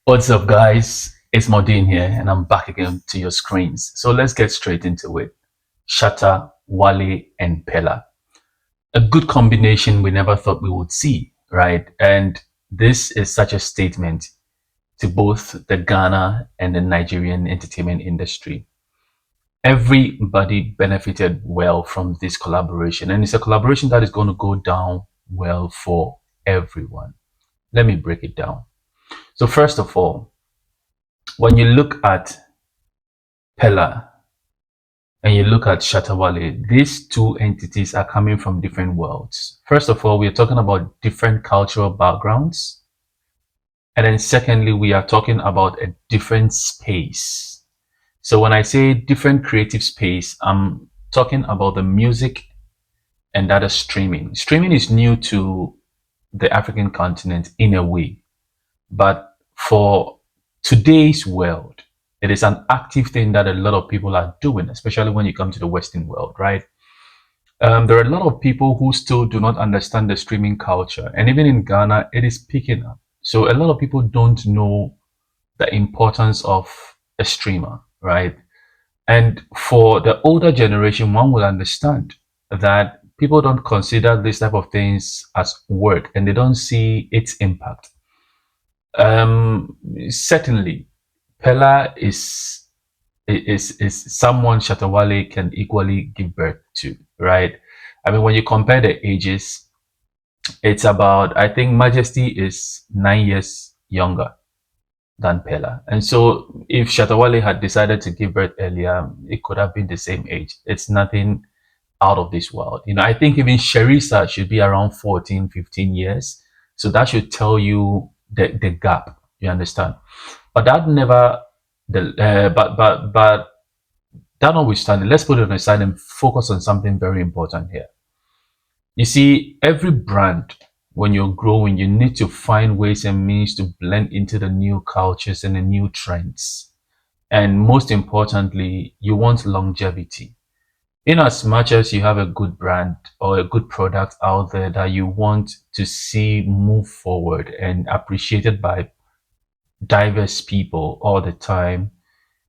What's up, guys? It's MORDIN here, and I'm back again to your screens. So let's get straight into it. Shatta, Wale, and Peller. A good combination we never thought we would see, right? And this is such a statement to both the Ghana and the Nigerian entertainment industry. Everybody benefited well from this collaboration, and it's a collaboration that is going to go down well for everyone. Let me break it down. So, first of all, when you look at Peller and you look at Shatta Wale, these two entities are coming from different worlds. First of all, we are talking about different cultural backgrounds. And then secondly, we are talking about a different space. So when I say different creative space, I'm talking about the music and that is streaming. Streaming is new to the African continent in a way, but for today's world, it is an active thing that a lot of people are doing, especially when you come to the Western world, right? There are a lot of people who still do not understand the streaming culture. And even in Ghana, it is picking up. So a lot of people don't know the importance of a streamer, right? And for the older generation, one will understand that people don't consider this type of things as work and they don't see its impact. Certainly, Peller is someone Shatta Wale can equally give birth to, right? I mean, when you compare the ages, it's about, I think Majesty is 9 years younger than Peller. And so if Shatta Wale had decided to give birth earlier, it could have been the same age. It's nothing out of this world. You know, I think even Sharissa should be around 14, 15 years. So that should tell you the gap, you understand? But that never, but that notwithstanding, let's put it on the side and focus on something very important here. You see, every brand, when you're growing, you need to find ways and means to blend into the new cultures and the new trends. And most importantly, you want longevity. In as much as you have a good brand or a good product out there that you want to see move forward and appreciated by diverse people all the time,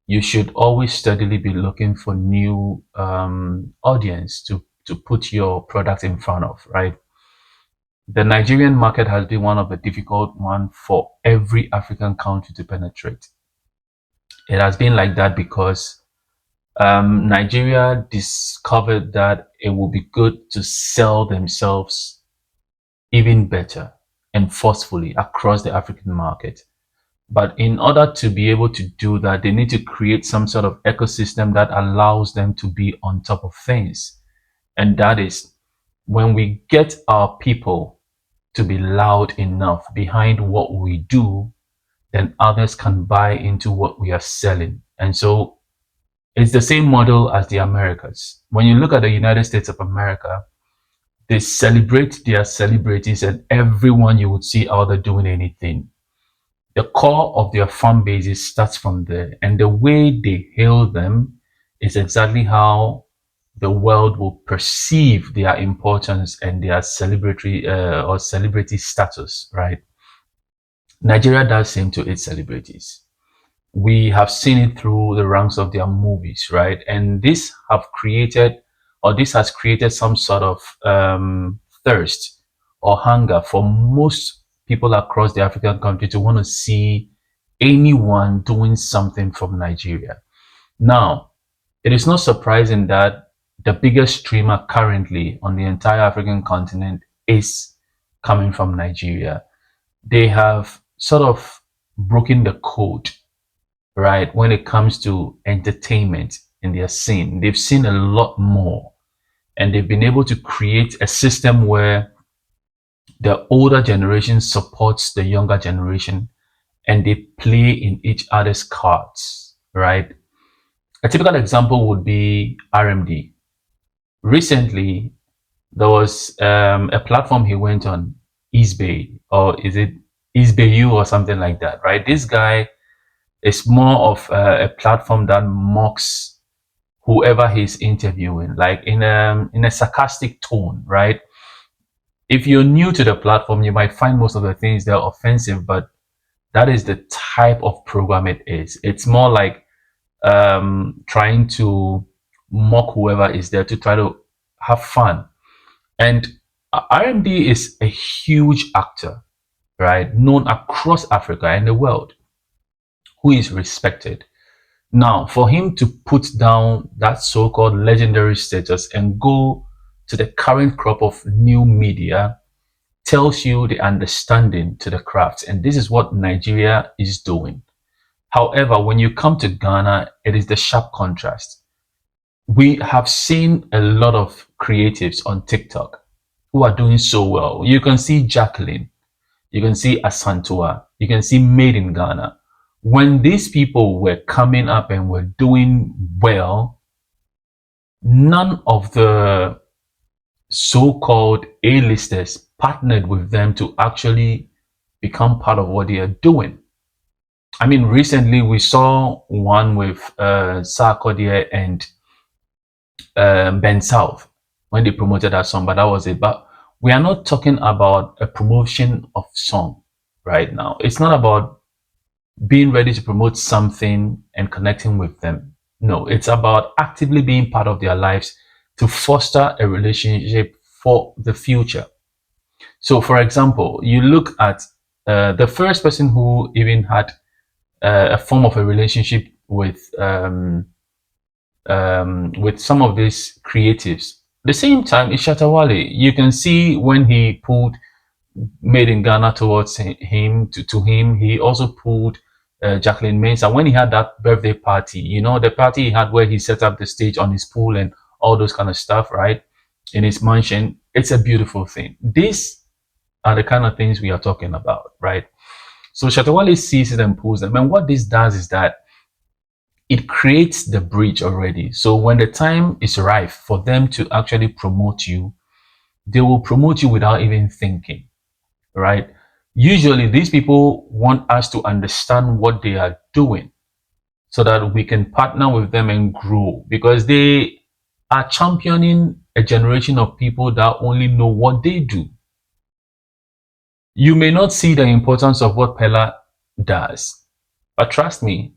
you should always steadily be looking for new audience to put your product in front of, right? The Nigerian market has been one of the difficult one for every African country to penetrate. It has been like that because Nigeria discovered that it would be good to sell themselves even better and forcefully across the African market. But in order to be able to do that, they need to create some sort of ecosystem that allows them to be on top of things. And that is when we get our people to be loud enough behind what we do, then others can buy into what we are selling. And so it's the same model as the Americas. When you look at the United States of America, they celebrate their celebrities and everyone you would see out there doing anything. The core of their fan bases starts from there, and the way they hail them is exactly how the world will perceive their importance and their celebrity or celebrity status, right? Nigeria does same to its celebrities. We have seen it through the ranks of their movies, right? And this has created some sort of thirst or hunger for most people across the African country to want to see anyone doing something from Nigeria. Now, it is not surprising that the biggest streamer currently on the entire African continent is coming from Nigeria. They have sort of broken the code, right, when it comes to entertainment in their scene. They've seen a lot more, and they've been able to create a system where the older generation supports the younger generation and they play in each other's cards, right? A typical example would be RMD. Recently, there was a platform he went on, Eastbay, or is it Eastbayu or something like that, right? This guy is more of a platform that mocks whoever he's interviewing, like in a sarcastic tone, right? If you're new to the platform, you might find most of the things that are offensive, but That is the type of program it is. It's more like trying to mock whoever is there to try to have fun. And RMD is a huge actor, right? Known across Africa and the world, who is respected. Now, for him to put down that so-called legendary status and go to the current crop of new media tells you the understanding to the craft. And this is what Nigeria is doing. However, when you come to Ghana, it is the sharp contrast. We have seen a lot of creatives on TikTok who are doing so well. You can see Jacqueline, you can see Asantua, you can see Made in Ghana. When these people were coming up and were doing well, none of the so-called A-listers partnered with them to actually become part of what they are doing. I mean, recently we saw one with Sarkodie and Ben South when they promoted that song, but that was it. But we are not talking about a promotion of song right now. It's not about being ready to promote something and connecting with them. No, it's about actively being part of their lives to foster a relationship for the future. So, for example, you look at the first person who even had a form of a relationship with some of these creatives. The same time is Shatta Wale. You can see when he pulled Made in Ghana towards him to him, he also pulled Jacqueline Mensah when he had that birthday party. You know, the party he had where he set up the stage on his pool and all those kind of stuff, right? In his mansion. It's a beautiful thing. These are the kind of things we are talking about, right? So Shatta Wale sees it and pulls them. And what this does is that it creates the bridge already. So when the time is ripe for them to actually promote you, they will promote you without even thinking, right? Usually these people want us to understand what they are doing so that we can partner with them and grow, because they are championing a generation of people that only know what they do. You may not see the importance of what Peller does, but trust me,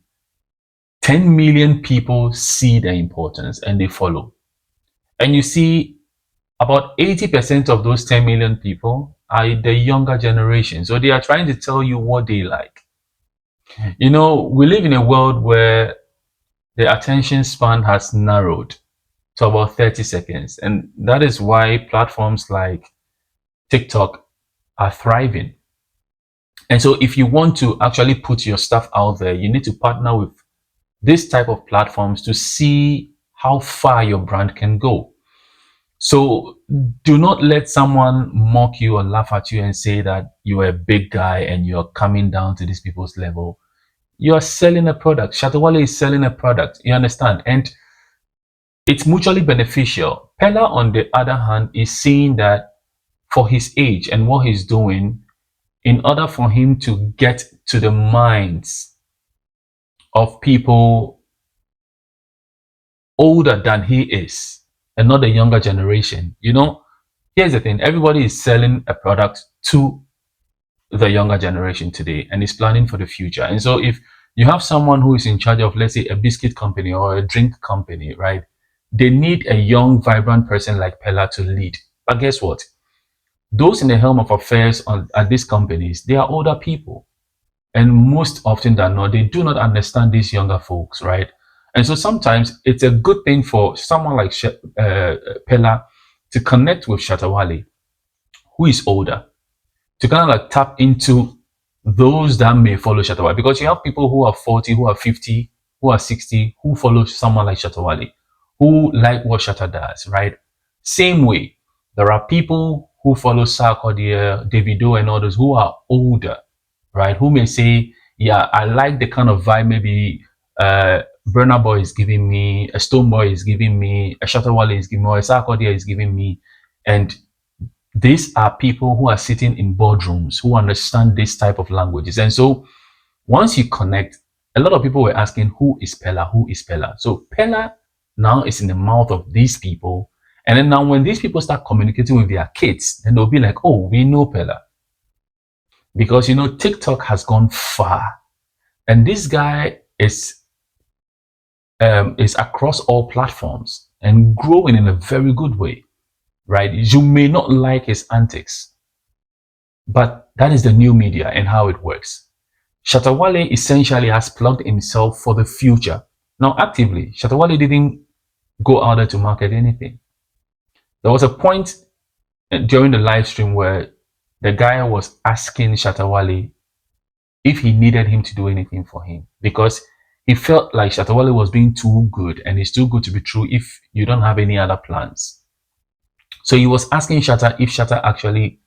10 million people see the importance and they follow. And you see, about 80% of those 10 million people are the younger generation. So they are trying to tell you what they like. You know, we live in a world where the attention span has narrowed to about 30 seconds. And that is why platforms like TikTok are thriving. And so if you want to actually put your stuff out there, you need to partner with this type of platforms to see how far your brand can go. So do not let someone mock you or laugh at you and say that you're a big guy and you're coming down to these people's level. You're selling a product. Shatta Wale is selling a product. You understand? And it's mutually beneficial. Peller, on the other hand, is seeing that for his age and what he's doing, in order for him to get to the minds of people older than he is and not the younger generation. You know, here's the thing. Everybody is selling a product to the younger generation today and is planning for the future. And so if you have someone who is in charge of, let's say, a biscuit company or a drink company, right? They need a young, vibrant person like Peller to lead. But guess what? Those in the helm of affairs at these companies, they are older people. And most often than not, they do not understand these younger folks, right? And so sometimes it's a good thing for someone like Peller to connect with Shatta Wale, who is older, to kind of like tap into those that may follow Shatta Wale. Because you have people who are 40, who are 50, who are 60, who follow someone like Shatta Wale, who like what Shatta does, right? Same way, there are people who follow Sarkodie, Davido and others who are older, right? Who may say, yeah, I like the kind of vibe maybe Burna Boy is giving me, a Stone Boy is giving me, a Shatta Wale is giving me, or a Sarkodie is giving me. And these are people who are sitting in boardrooms, who understand this type of languages. And so once you connect, a lot of people were asking, who is Peller? Who is Peller? So Peller now is in the mouth of these people. And then now when these people start communicating with their kids, then they'll be like, oh, we know Peller. because TikTok has gone far, and this guy is across all platforms and growing in a very good way, right? You may not like his antics, but that is the new media and how it works. Shatta Wale essentially has plugged himself for the future. Now, actively, Shatta Wale didn't go out there to market anything. There was a point during the live stream where the guy was asking Shatta Wale if he needed him to do anything for him, because he felt like Shatta Wale was being too good, and it's too good to be true if you don't have any other plans. So he was asking Shatta if Shatta actually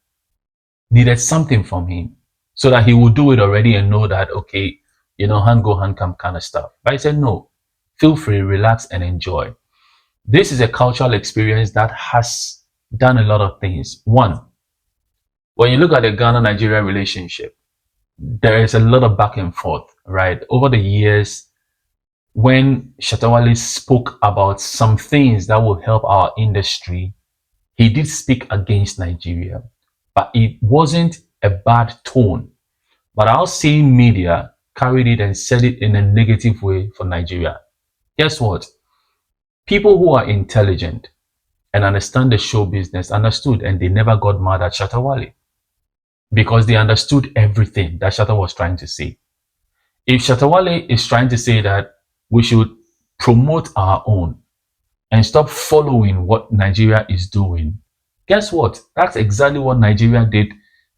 needed something from him so that he would do it already and know that, okay, hand go, hand come kind of stuff. But he said, no, feel free, relax, and enjoy. This is a cultural experience that has done a lot of things. One, when you look at the Ghana-Nigeria relationship, there is a lot of back and forth, right? Over the years, when Shatta Wale spoke about some things that will help our industry, he did speak against Nigeria, but it wasn't a bad tone. But our same media carried it and said it in a negative way for Nigeria. Guess what? People who are intelligent and understand the show business understood, and they never got mad at Shatta Wale because they understood everything that Shatta was trying to say. If Shatta Wale is trying to say that we should promote our own and stop following what Nigeria is doing, guess what? That's exactly what Nigeria did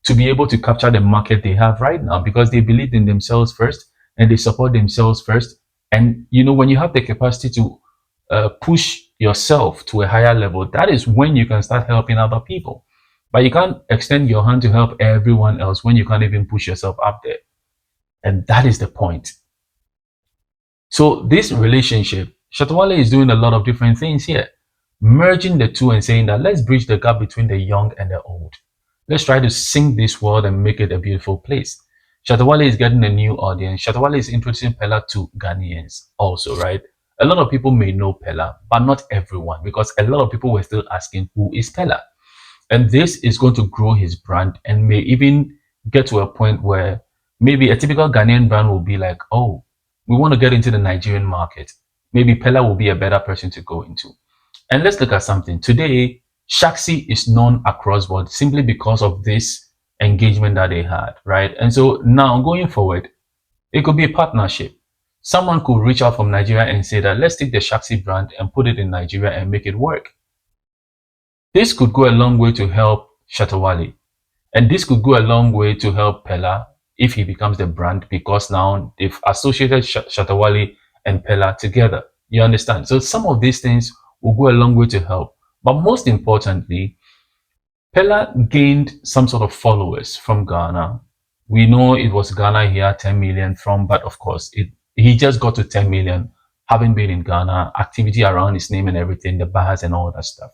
to be able to capture the market they have right now, because they believed in themselves first and they support themselves first. And when you have the capacity to push yourself to a higher level, that is when you can start helping other people. But you can't extend your hand to help everyone else when you can't even push yourself up there. And that is the point. So this relationship, Shatta Wale is doing a lot of different things here, merging the two and saying that let's bridge the gap between the young and the old. Let's try to sing this world and make it a beautiful place. Shatta Wale is getting a new audience. Shatta Wale is introducing Peller to Ghanaians also, right? A lot of people may know Peller, but not everyone, because a lot of people were still asking, who is Peller? And this is going to grow his brand and may even get to a point where maybe a typical Ghanaian brand will be like, oh, we want to get into the Nigerian market. Maybe Peller will be a better person to go into. And let's look at something. Today, Shaxi is known across board simply because of this engagement that they had, right? And so now going forward, it could be a partnership. Someone could reach out from Nigeria and say that let's take the Shaxi brand and put it in Nigeria and make it work. This could go a long way to help Shatta Wale. And this could go a long way to help Peller if he becomes the brand, because now they've associated Shatta Wale and Peller together. You understand? So some of these things will go a long way to help. But most importantly, Peller gained some sort of followers from Ghana. We know it was Ghana he had 10 million from, but of course, he just got to 10 million having been in Ghana, activity around his name and everything, the bars and all that stuff.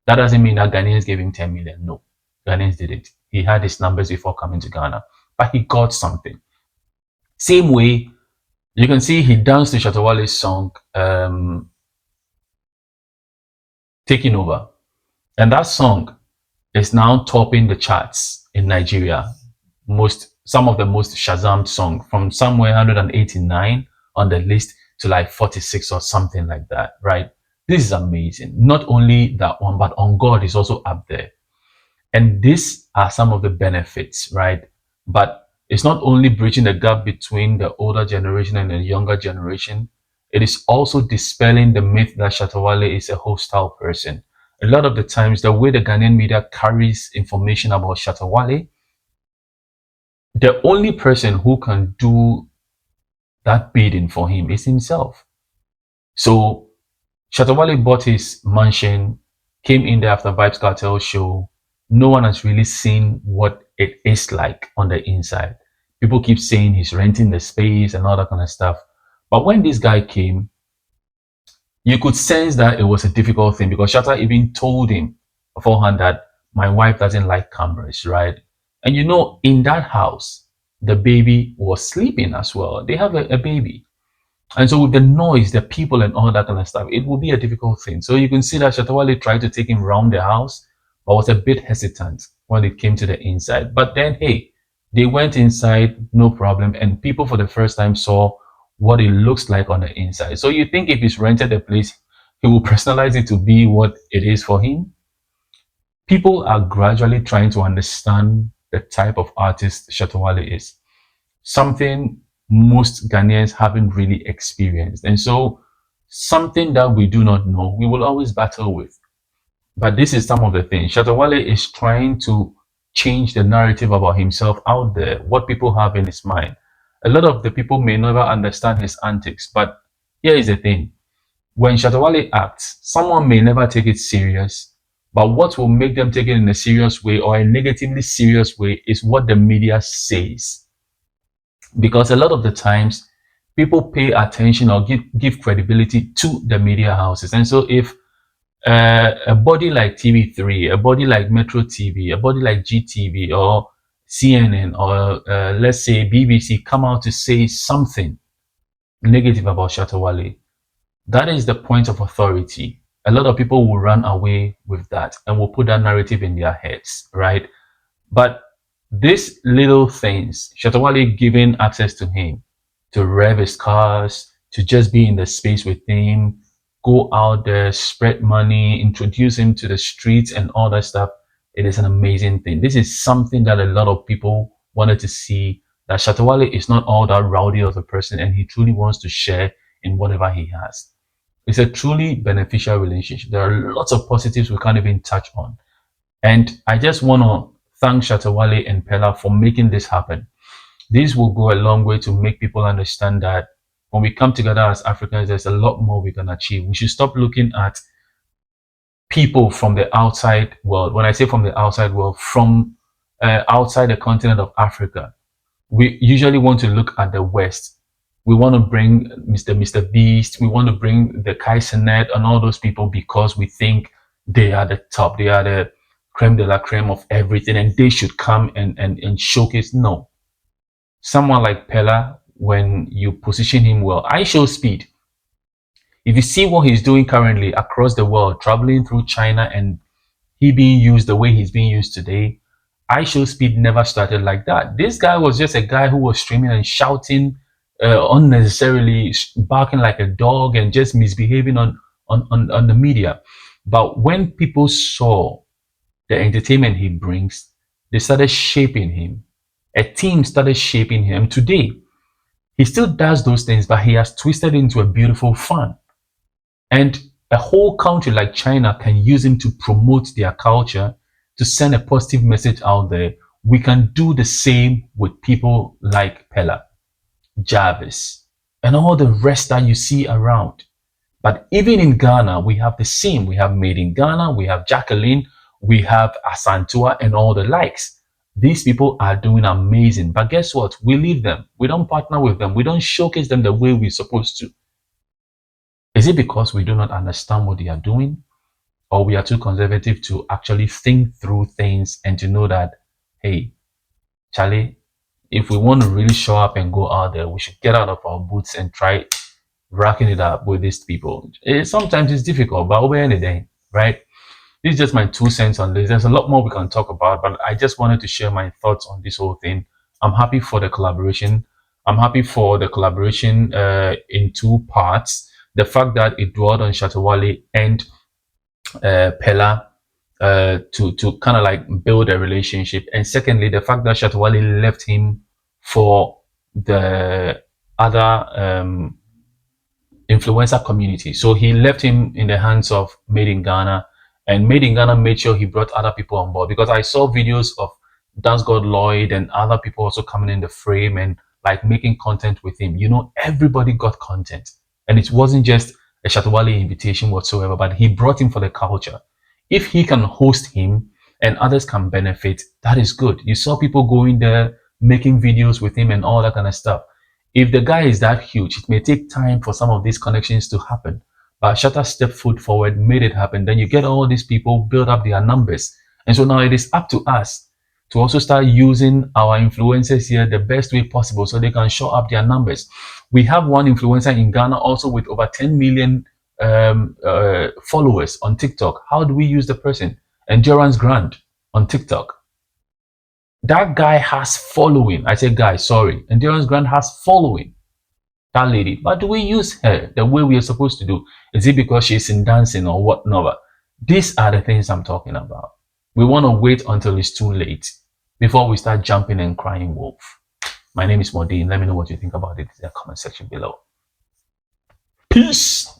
That doesn't mean that Ghanaians gave him 10 million. No, Ghanaians didn't. He had his numbers before coming to Ghana, but he got something. Same way, you can see he danced to Shatta Wale's song, Taking Over. And that song is now topping the charts in Nigeria. Some of the most Shazammed song, from somewhere 189 on the list to like 46 or something like that, right? This is amazing. Not only that one, but On God is also up there. And these are some of the benefits, right? But it's not only bridging the gap between the older generation and the younger generation. It is also dispelling the myth that Shatta Wale is a hostile person. A lot of the times, the way the Ghanaian media carries information about Shatta Wale, the only person who can do that bidding for him is himself. So Shatta Wale bought his mansion, came in there after Vibes Cartel show. No one has really seen what it is like on the inside. People keep saying he's renting the space and all that kind of stuff. But when this guy came, you could sense that it was a difficult thing, because Shatta even told him beforehand that my wife doesn't like cameras, right? And in that house, the baby was sleeping as well. They have a baby. And so with the noise, the people and all that kind of stuff, it will be a difficult thing. So you can see that Shatta Wale tried to take him around the house, but was a bit hesitant when it came to the inside. But then, hey, They went inside, no problem, and people for the first time saw what it looks like on the inside. So you think if he's rented a place, he will personalize it to be what it is for him? People are gradually trying to understand the type of artist Shatta Wale is. Something most Ghanaians haven't really experienced. And so something that we do not know, we will always battle with. But this is some of the things. Shatta Wale is trying to change the narrative about himself out there, what people have in his mind. A lot of the people may never understand his antics, but here is the thing. When Shatta Wale acts, someone may never take it serious, but what will make them take it in a serious way or a negatively serious way is what the media says. Because a lot of the times, people pay attention or give credibility to the media houses. And so if a body like TV3, a body like Metro TV, a body like GTV or CNN or let's say BBC come out to say something negative about Shatta Wale, that is the point of authority. A lot of people will run away with that and will put that narrative in their heads, right? But these little things, Shatta Wale giving access to him to rev his cars, to just be in the space with him, go out there, spread money, introduce him to the streets and all that stuff. It is an amazing thing. This is something that a lot of people wanted to see, that Shatta Wale is not all that rowdy of a person and he truly wants to share in whatever he has. It's a truly beneficial relationship. There are lots of positives we can't even touch on. And I just want to thank Shatta Wale and Peller for making this happen. This will go a long way to make people understand that when we come together as Africans, there's a lot more we can achieve. We should stop looking at people from the outside world. When I say from the outside world, from outside the continent of Africa, we usually want to look at the West. We want to bring Mr. Beast. We want to bring the Kai Cenat and all those people because we think they are the top. They are the creme de la creme of everything and they should come and showcase. No. Someone like Peller, when you position him well, I show speed. If you see what he's doing currently across the world, traveling through China and he being used the way he's being used today, I Show Speed never started like that. This guy was just a guy who was streaming and shouting unnecessarily, barking like a dog and just misbehaving on the media. But when people saw the entertainment he brings, they started shaping him. A team started shaping him. Today, he still does those things, but he has twisted into a beautiful fun. And a whole country like China can use him to promote their culture, to send a positive message out there. We can do the same with people like Peller, Jarvis, and all the rest that you see around. But even in Ghana, we have the same. We have Made in Ghana, we have Jacqueline, we have Asantua, and all the likes. These people are doing amazing. But guess what? We leave them. We don't partner with them. We don't showcase them the way we're supposed to. Is it because we do not understand what they are doing? Or we are too conservative to actually think through things and to know that, hey, Charlie, if we want to really show up and go out there, we should get out of our boots and try racking it up with these people. Sometimes it's difficult, but over any day, right? This is just my 2 cents on this. There's a lot more we can talk about, but I just wanted to share my thoughts on this whole thing. I'm happy for the collaboration. I'm happy for the collaboration in 2 parts. The fact that it dwelled on Shatta Wale and Peller to kind of like build a relationship, and secondly, the fact that Shatta Wale left him for the other influencer community. So he left him in the hands of Made in Ghana, and Made in Ghana made sure he brought other people on board, because I saw videos of Dance God Lloyd and other people also coming in the frame and like making content with him. You know, everybody got content, and it wasn't just a Shatta Wale invitation whatsoever, but he brought him for the culture. If he can host him and others can benefit, that is good. You saw people going there, making videos with him and all that kind of stuff. If the guy is that huge, it may take time for some of these connections to happen. But Shatta stepped foot forward, made it happen. Then you get all these people, build up their numbers. And so now it is up to us to also start using our influencers here the best way possible so they can show up their numbers. We have one influencer in Ghana also with over 10 million followers on TikTok. How do we use the person? Endurance Grant on TikTok. That guy has following. I say guy, sorry. Endurance Grant has following. That lady. But do we use her the way we are supposed to do? Is it because she's in dancing or whatnot? These are the things I'm talking about. We want to wait until it's too late before we start jumping and crying wolf. My name is MORDIN. Let me know what you think about it in the comment section below. Peace.